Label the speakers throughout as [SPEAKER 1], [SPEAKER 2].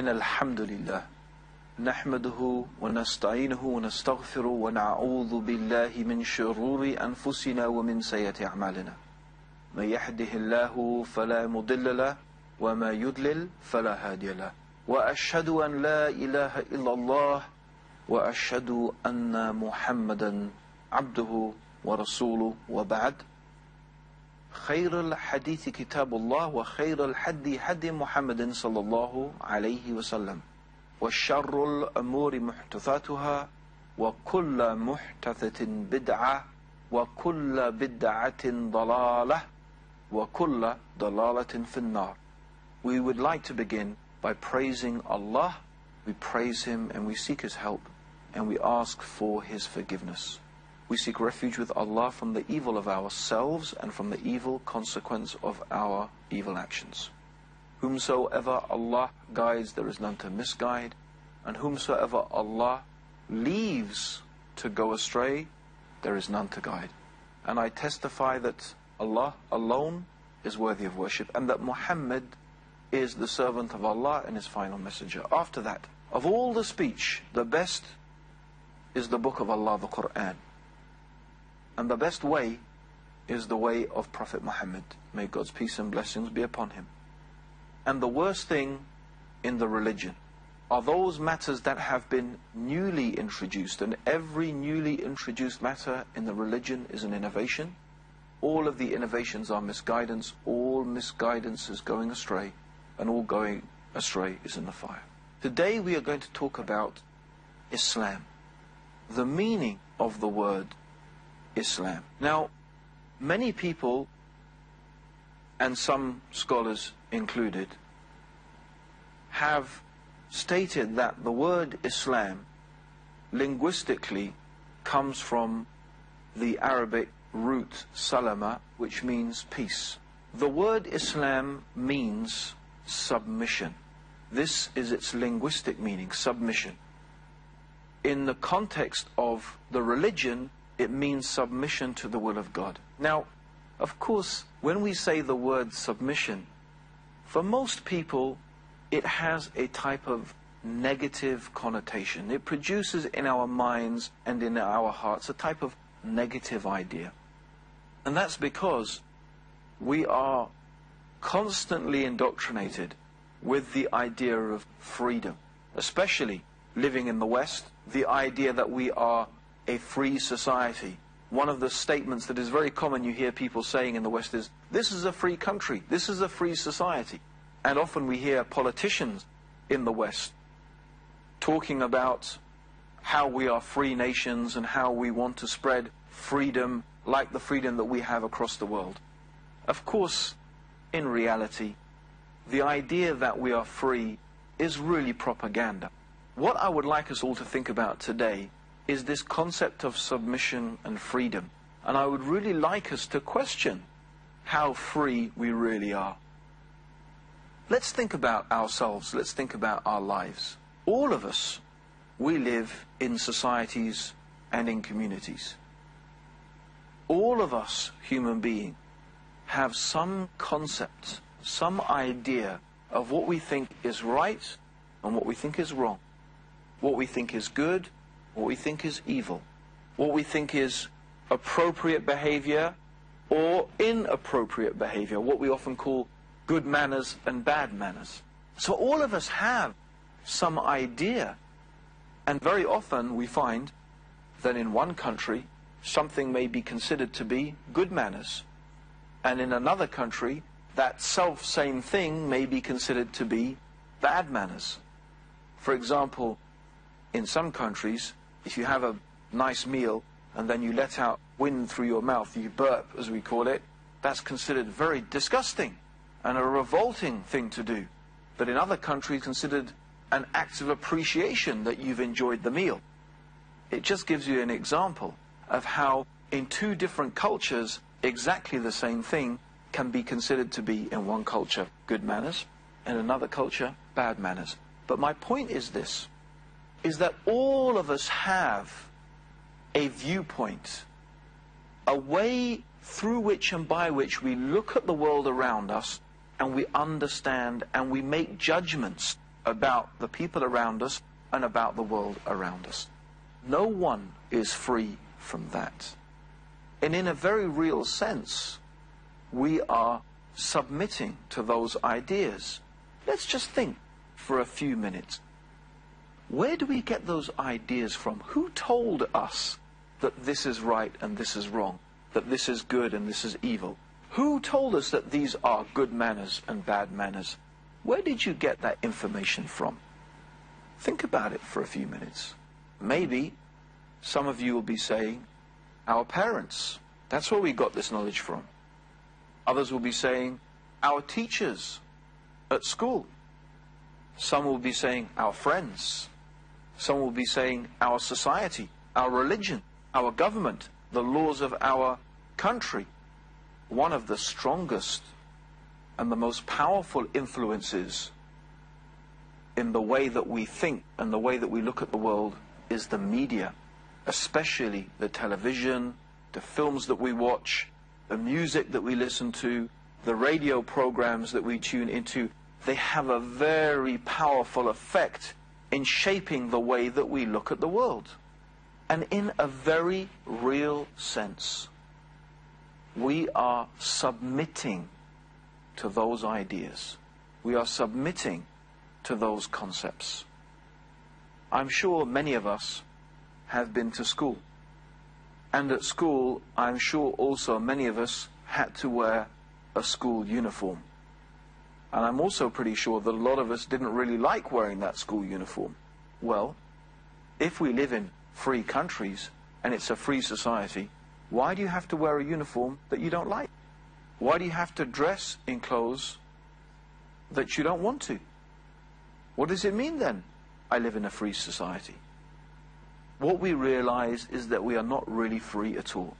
[SPEAKER 1] الحمد لله نحمده ونستعينه ونستغفره ونعوذ بالله من شرور أنفسنا ومن سيئات أعمالنا من يهده الله فلا مضل له وما يضلل فلا هادي له وأشهد أن لا إله إلا الله وأشهد أن محمدا عبده ورسوله وبعد خير الحديث كتاب الله وخير الحدي حدي محمد صلى الله عليه وسلم وشر الأمور محدثاتها وكل محدثة بدعة وكل بدعة ضلالة وكل ضلالة في النار. We would like to begin by praising Allah. We praise Him and we seek His help and we ask for His forgiveness. We seek refuge with Allah from the evil of ourselves and from the evil consequence of our evil actions. Whomsoever Allah guides, there is none to misguide, and whomsoever Allah leaves to go astray, there is none to guide. And I testify that Allah alone is worthy of worship, and that Muhammad is the servant of Allah and His final messenger. After that, of all the speech, the best is the book of Allah, the Quran. And the best way is the way of Prophet Muhammad. May God's peace and blessings be upon him. And the worst thing in the religion are those matters that have been newly introduced. And every newly introduced matter in the religion is an innovation. All of the innovations are misguidance. All misguidance is going astray. And all going astray is in the fire. Today we are going to talk about Islam. The meaning of the word Islam. Now, many people, and some scholars included, have stated that the word Islam linguistically comes from the Arabic root salama, which means peace. The word Islam means submission. This is its linguistic meaning, submission. In the context of the religion, it means submission to the will of God. Now, of course, when we say the word submission, for most people, it has a type of negative connotation. It produces in our minds and in our hearts a type of negative idea. And that's because we are constantly indoctrinated with the idea of freedom, especially living in the West, the idea that we are a free society. One of the statements that is very common you hear people saying in the West is, this is a free country, this is a free society. And often we hear politicians in the West talking about how we are free nations and how we want to spread freedom like the freedom that we have across the world. Of course, in reality, the idea that we are free is really propaganda. What I would like us all to think about today is this concept of submission and freedom. And I would really like us to question how free we really are. Let's think about ourselves, let's think about our lives. All of us, we live in societies and in communities. All of us, human beings, have some concept, some idea of what we think is right and what we think is wrong. What we think is good, what we think is evil, what we think is appropriate behavior or inappropriate behavior, what we often call good manners and bad manners. So all of us have some idea, and very often we find that in one country something may be considered to be good manners, and in another country that same thing may be considered to be bad manners. For example, in some countries, if you have a nice meal and then you let out wind through your mouth, you burp as we call it, that's considered very disgusting and a revolting thing to do. But in other countries considered an act of appreciation that you've enjoyed the meal. It just gives you an example of how in two different cultures exactly the same thing can be considered to be in one culture good manners and another culture bad manners. But my point is this, is that all of us have a viewpoint, a way through which and by which we look at the world around us and we understand and we make judgments about the people around us and about the world around us. No one is free from that. And in a very real sense, we are submitting to those ideas. Let's just think for a few minutes. Where do we get those ideas from? Who told us that this is right and this is wrong, that this is good and this is evil? Who told us that these are good manners and bad manners? Where did you get that information from? Think about it for a few minutes. Maybe some of you will be saying, our parents. That's where we got this knowledge from. Others will be saying, our teachers at school. Some will be saying, our friends. Some will be saying, our society, our religion, our government, the laws of our country. One of the strongest and the most powerful influences in the way that we think and the way that we look at the world is the media, especially the television, the films that we watch, the music that we listen to, the radio programs that we tune into. They have a very powerful effect in shaping the way that we look at the world. And in a very real sense, we are submitting to those ideas. We are submitting to those concepts. I'm sure many of us have been to school. And at school, I'm sure also many of us had to wear a school uniform. And I'm also pretty sure that a lot of us didn't really like wearing that school uniform. Well, if we live in free countries and it's a free society, why do you have to wear a uniform that you don't like? Why do you have to dress in clothes that you don't want to? What does it mean then, I live in a free society? What we realize is that we are not really free at all.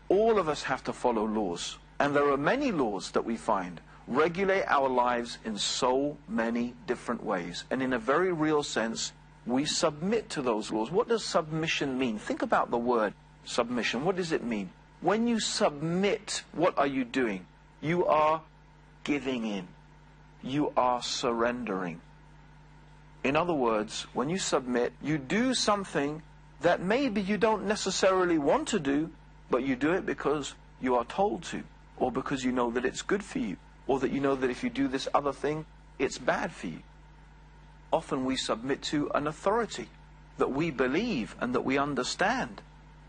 [SPEAKER 1] All of us have to follow laws. And there are many laws that we find regulate our lives in so many different ways. And in a very real sense, we submit to those laws. What does submission mean? Think about the word submission. What does it mean? When you submit, what are you doing? You are giving in. You are surrendering. In other words, when you submit, you do something that maybe you don't necessarily want to do, but you do it because you are told to, or because you know that it's good for you, or that you know that if you do this other thing, it's bad for you. Often we submit to an authority that we believe and that we understand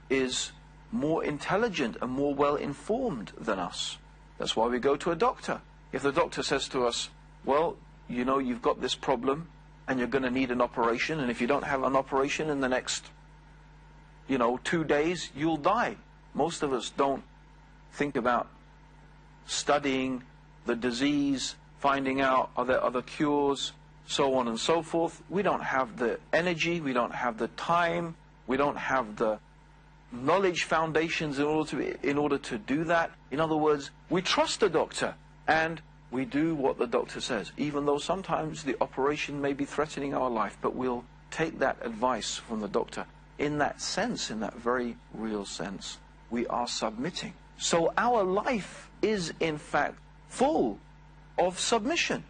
[SPEAKER 1] is more intelligent and more well-informed than us. That's why we go to a doctor. If the doctor says to us, well, you know, you've got this problem and you're going to need an operation, and if you don't have an operation in the next 2 days, you'll die. Most of us don't think about studying the disease, finding out are there other cures, so on and so forth. We don't have the energy, we don't have the time, we don't have the knowledge foundations in order to do that. In other words, we trust the doctor and we do what the doctor says, even though sometimes the operation may be threatening our life, but we'll take that advice from the doctor. In that sense, in that very real sense, we are submitting. So our life is in fact full of submission.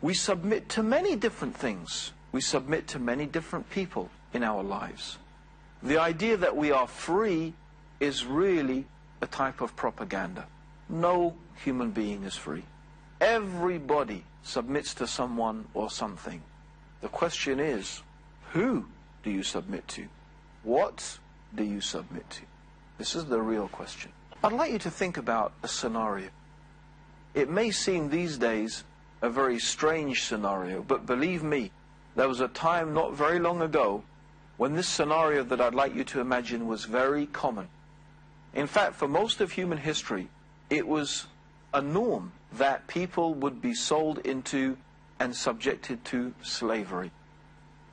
[SPEAKER 1] We submit to many different things. We submit to many different people in our lives. The idea that we are free is really a type of propaganda. No human being is free. Everybody submits to someone or something. The question is, who do you submit to? What do you submit to? This is the real question. I'd like you to think about a scenario. It may seem these days a very strange scenario, but believe me, there was a time not very long ago when this scenario that I'd like you to imagine was very common. In fact, for most of human history, it was a norm that people would be sold into and subjected to slavery.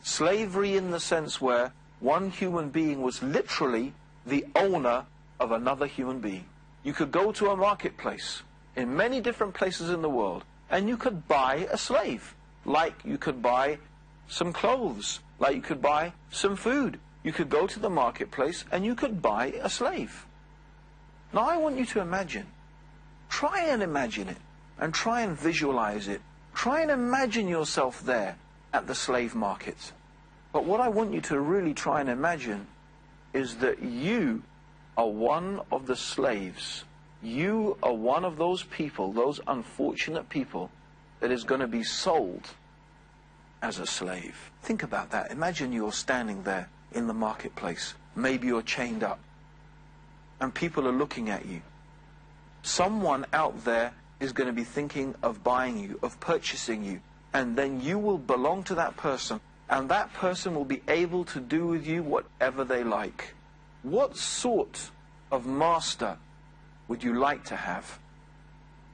[SPEAKER 1] Slavery in the sense where one human being was literally the owner of another human being. You could go to a marketplace in many different places in the world and you could buy a slave, like you could buy some clothes, like you could buy some food. You could go to the marketplace and you could buy a slave. Now I want you to imagine, try and imagine it, and try and visualize it. Try and imagine yourself there, at the slave market. But what I want you to really try and imagine is that you are one of the slaves. You are one of those people, those unfortunate people, that is going to be sold as a slave. Think about that. Imagine you're standing there in the marketplace. Maybe you're chained up, and people are looking at you. Someone out there is going to be thinking of buying you, of purchasing you, and then you will belong to that person, and that person will be able to do with you whatever they like. What sort of master would you like to have?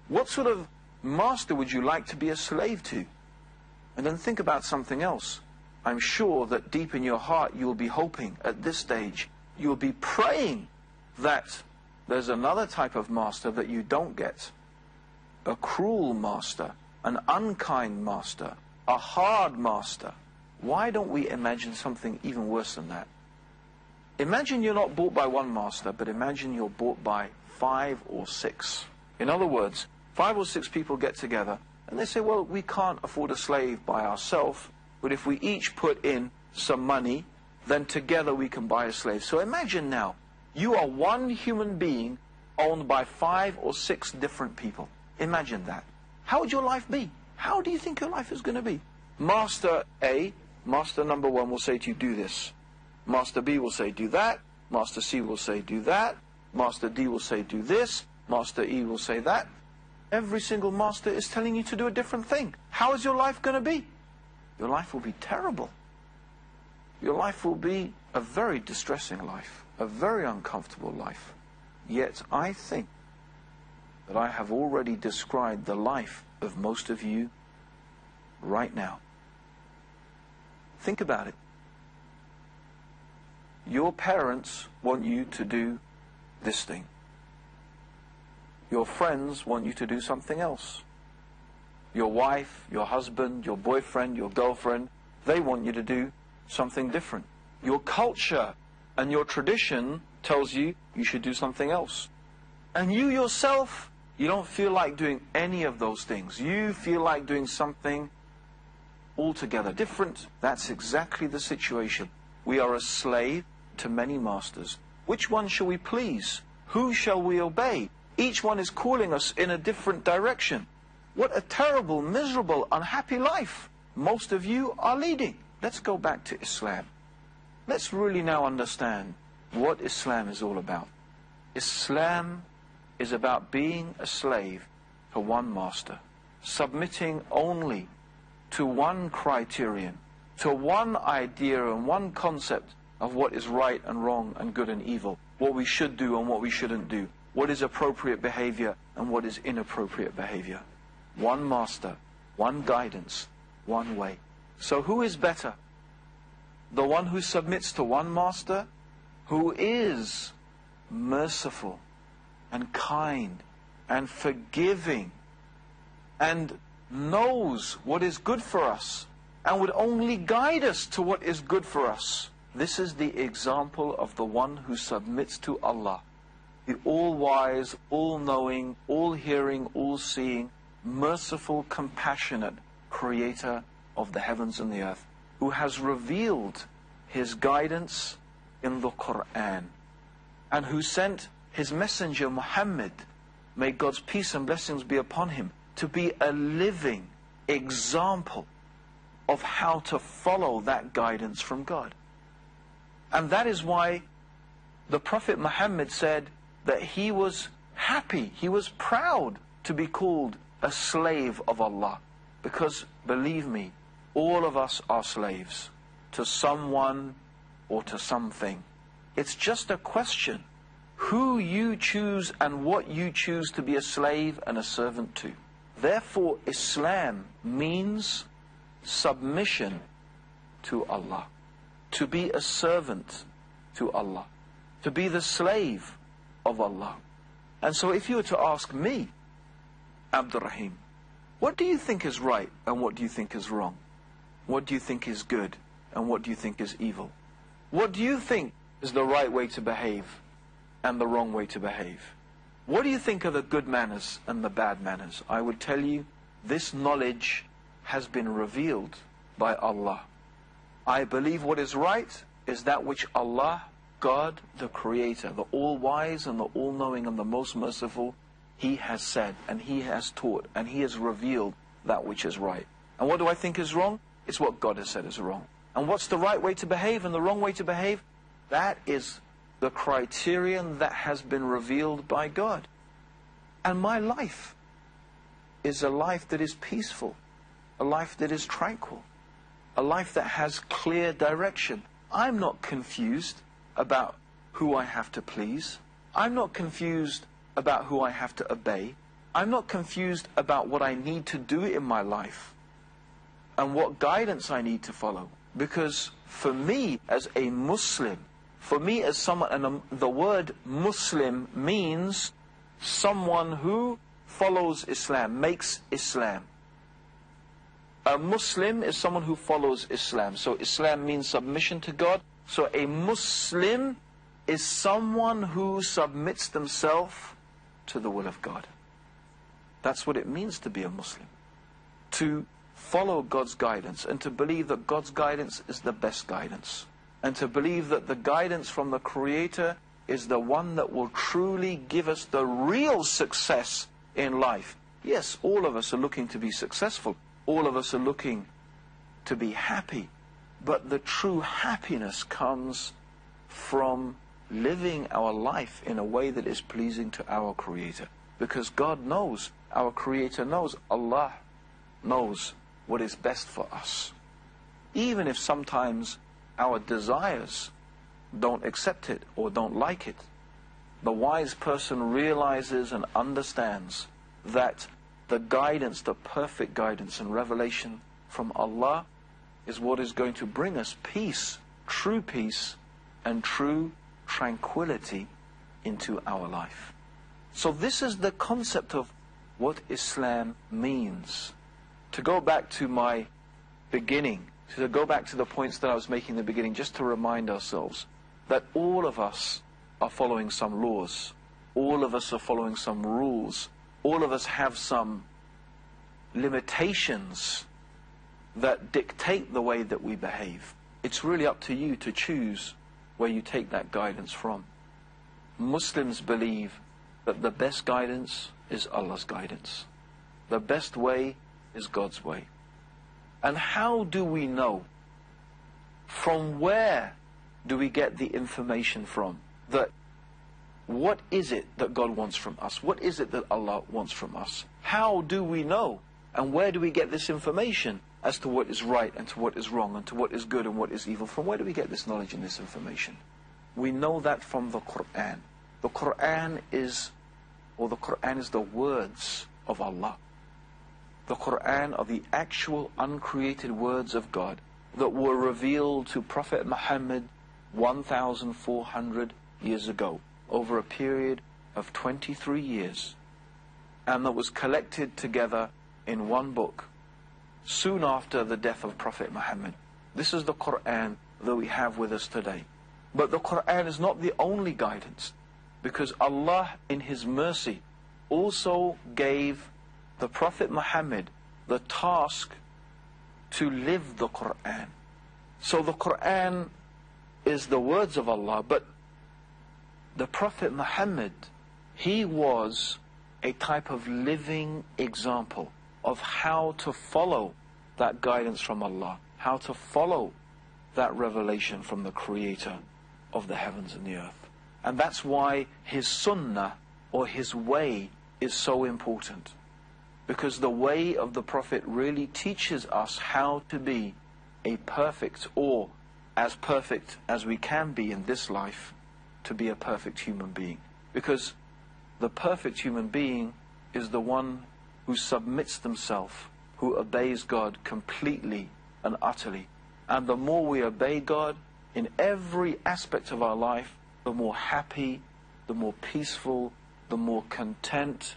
[SPEAKER 1] What sort of master would you like to be a slave to? And then think about something else. I'm sure that deep in your heart you'll be hoping at this stage, you'll be praying that there's another type of master that you don't get. A cruel master, an unkind master, a hard master. Why don't we imagine something even worse than that? Imagine you're not bought by one master, but imagine you're bought by 5 or 6. In other words, 5 or 6 people get together and they say, well, we can't afford a slave by ourselves, but if we each put in some money, then together we can buy a slave. So imagine now, you are one human being owned by 5 or 6 different people. Imagine that. How would your life be? How do you think your life is going to be? Master A, master number 1 will say to you, do this. Master B will say, do that. Master C will say, do that. Master D will say, do this. Master E will say that. Every single master is telling you to do a different thing. How is your life going to be? Your life will be terrible. Your life will be a very distressing life, a very uncomfortable life. Yet I think that I have already described the life of most of you right now. Think about it. Your parents want you to do this thing. Your friends want you to do something else. Your wife, your husband, your boyfriend, your girlfriend, they want you to do something different. Your culture and your tradition tells you you should do something else. And you yourself, you don't feel like doing any of those things. You feel like doing something altogether different. That's exactly the situation. We are a slave to many masters. Which one shall we please? Who shall we obey? Each one is calling us in a different direction. What a terrible, miserable, unhappy life most of you are leading. Let's go back to Islam. Let's really now understand what Islam is all about. Islam is about being a slave to one master, submitting only to one criterion, to one idea and one concept of what is right and wrong and good and evil, what we should do and what we shouldn't do, what is appropriate behavior and what is inappropriate behavior. One master, one guidance, one way. So who is better? The one who submits to one master, who is merciful and kind and forgiving and knows what is good for us and would only guide us to what is good for us. This is the example of the one who submits to Allah, the all-wise, all-knowing, all-hearing, all-seeing, merciful, compassionate creator of the heavens and the earth, who has revealed his guidance in the Quran, and who sent his messenger Muhammad, may God's peace and blessings be upon him, to be a living example of how to follow that guidance from God. And that is why the Prophet Muhammad said that he was happy, he was proud to be called a slave of Allah. Because, believe me, all of us are slaves to someone or to something. It's just a question who you choose and what you choose to be a slave and a servant to. Therefore, Islam means submission to Allah, to be a servant to Allah, to be the slave of Allah. And so if you were to ask me, Abdur Raheem, what do you think is right and what do you think is wrong? What do you think is good and what do you think is evil? What do you think is the right way to behave and the wrong way to behave? What do you think are the good manners and the bad manners? I would tell you, this knowledge has been revealed by Allah. I believe what is right is that which Allah, God, the Creator, the all-wise and the all-knowing and the most merciful, He has said and He has taught and He has revealed that which is right. And what do I think is wrong? It's what God has said is wrong. And what's the right way to behave and the wrong way to behave? That is the criterion that has been revealed by God. And my life is a life that is peaceful, a life that is tranquil, a life that has clear direction. I'm not confused about who I have to please. I'm not confused about who I have to obey. I'm not confused about what I need to do in my life and what guidance I need to follow. Because for me as a Muslim, for me as someone, and the word Muslim means someone who follows Islam, makes Islam. A Muslim is someone who follows Islam. So Islam means submission to God. So a Muslim is someone who submits themselves to the will of God. That's what it means to be a Muslim. To follow God's guidance and to believe that God's guidance is the best guidance. And to believe that the guidance from the Creator is the one that will truly give us the real success in life. Yes, all of us are looking to be successful. All of us are looking to be happy. But the true happiness comes from living our life in a way that is pleasing to our Creator. Because God knows, our Creator knows, Allah knows what is best for us. Even if sometimes our desires don't accept it or don't like it, the wise person realizes and understands that the guidance, the perfect guidance and revelation from Allah is what is going to bring us peace and true tranquility into our life. So this is the concept of what Islam means. To go back to my beginning, to go back to the points that I was making in the beginning, just to remind ourselves that all of us are following some laws. All of us are following some rules. All of us have some limitations that dictate the way that we behave. It's really up to you to choose where you take that guidance from. Muslims believe that the best guidance is Allah's guidance. The best way is God's way. And how do we know? From where do we get the information from? That what is it that God wants from us? What is it that Allah wants from us? How do we know? And where do we get this information as to what is right and to what is wrong and to what is good and what is evil? From where do we get this knowledge and this information? We know that from the Quran. The Quran is the words of Allah. The Quran are the actual uncreated words of God that were revealed to Prophet Muhammad 1,400 years ago, over a period of 23 years, and that was collected together in one book soon after the death of Prophet Muhammad. This is the Quran that we have with us today. But the Quran is not the only guidance, because Allah in His mercy also gave the Prophet Muhammad the task to live the Quran. So the Quran is the words of Allah, but the Prophet Muhammad, he was a type of living example of how to follow that guidance from Allah, how to follow that revelation from the Creator of the heavens and the earth. And that's why his sunnah, or his way, is so important. Because the way of the Prophet really teaches us how to be a perfect, or as perfect as we can be in this life, to be a perfect human being. Because the perfect human being is the one who submits themselves, who obeys God completely and utterly. And the more we obey God in every aspect of our life, the more happy, the more peaceful, the more content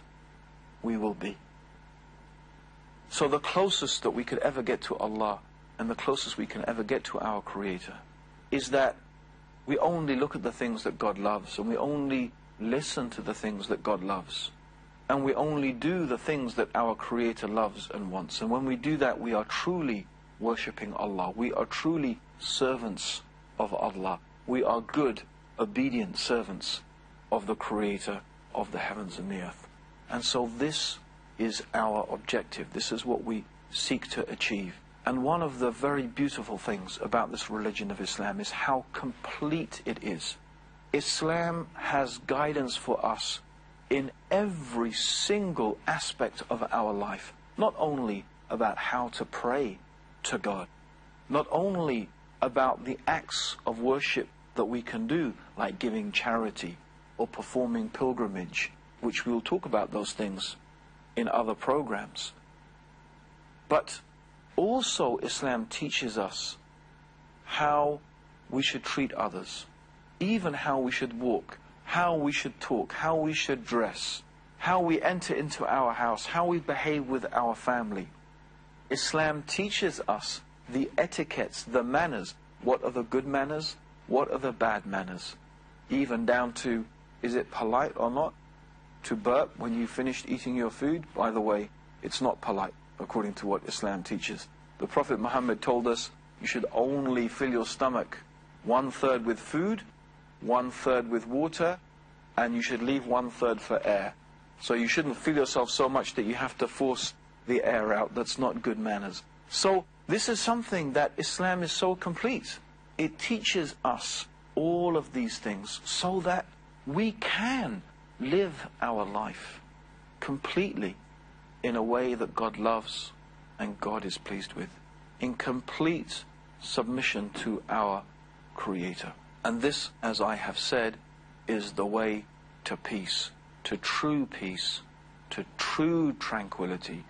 [SPEAKER 1] we will be. So the closest that we could ever get to Allah, and the closest we can ever get to our Creator, is that we only look at the things that God loves, and we only listen to the things that God loves, and we only do the things that our Creator loves and wants. And when we do that, we are truly worshipping Allah. We are truly servants of Allah. We are good, obedient servants of the Creator of the heavens and the earth. And so this is our objective. This is what we seek to achieve. And one of the very beautiful things about this religion of Islam is how complete it is. Islam has guidance for us in every single aspect of our life. Not only about how to pray to God, not only about the acts of worship that we can do, like giving charity or performing pilgrimage, which we will talk about those things in other programs. But also Islam teaches us how we should treat others, even how we should walk, how we should talk, how we should dress, how we enter into our house, how we behave with our family. Islam teaches us the etiquettes, the manners. What are the good manners? What are the bad manners? Even down to, is it polite or not to burp when you finished eating your food? By the way, it's not polite according to what Islam teaches. The Prophet Muhammad told us you should only fill your stomach 1/3 with food, 1/3 with water, and you should leave 1/3 for air. So you shouldn't fill yourself so much that you have to force the air out. That's not good manners. So this is something that Islam is so complete. It teaches us all of these things so that we can live our life completely in a way that God loves and God is pleased with, in complete submission to our Creator. And this, as I have said, is the way to peace, to true tranquility,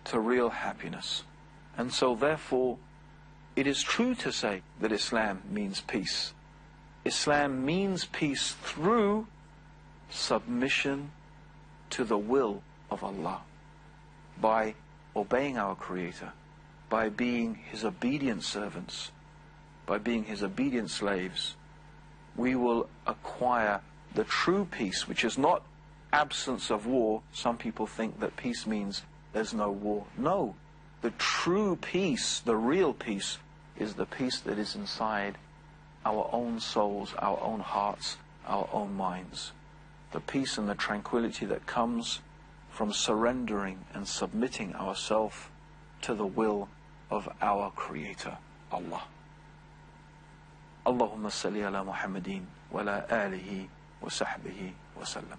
[SPEAKER 1] to real happiness. And so therefore, it is true to say that Islam means peace. Islam means peace through submission to the will of Allah, by obeying our Creator, by being His obedient servants, by being His obedient slaves. We will acquire the true peace, which is not absence of war. Some people think that peace means there's no war. No, the true peace, the real peace, is the peace that is inside our own souls, our own hearts, our own minds. The peace and the tranquility that comes from surrendering and submitting ourselves to the will of our Creator, Allah. Allahumma salli ala Muhammadin wa ala alihi wa sahbihi wa sallam.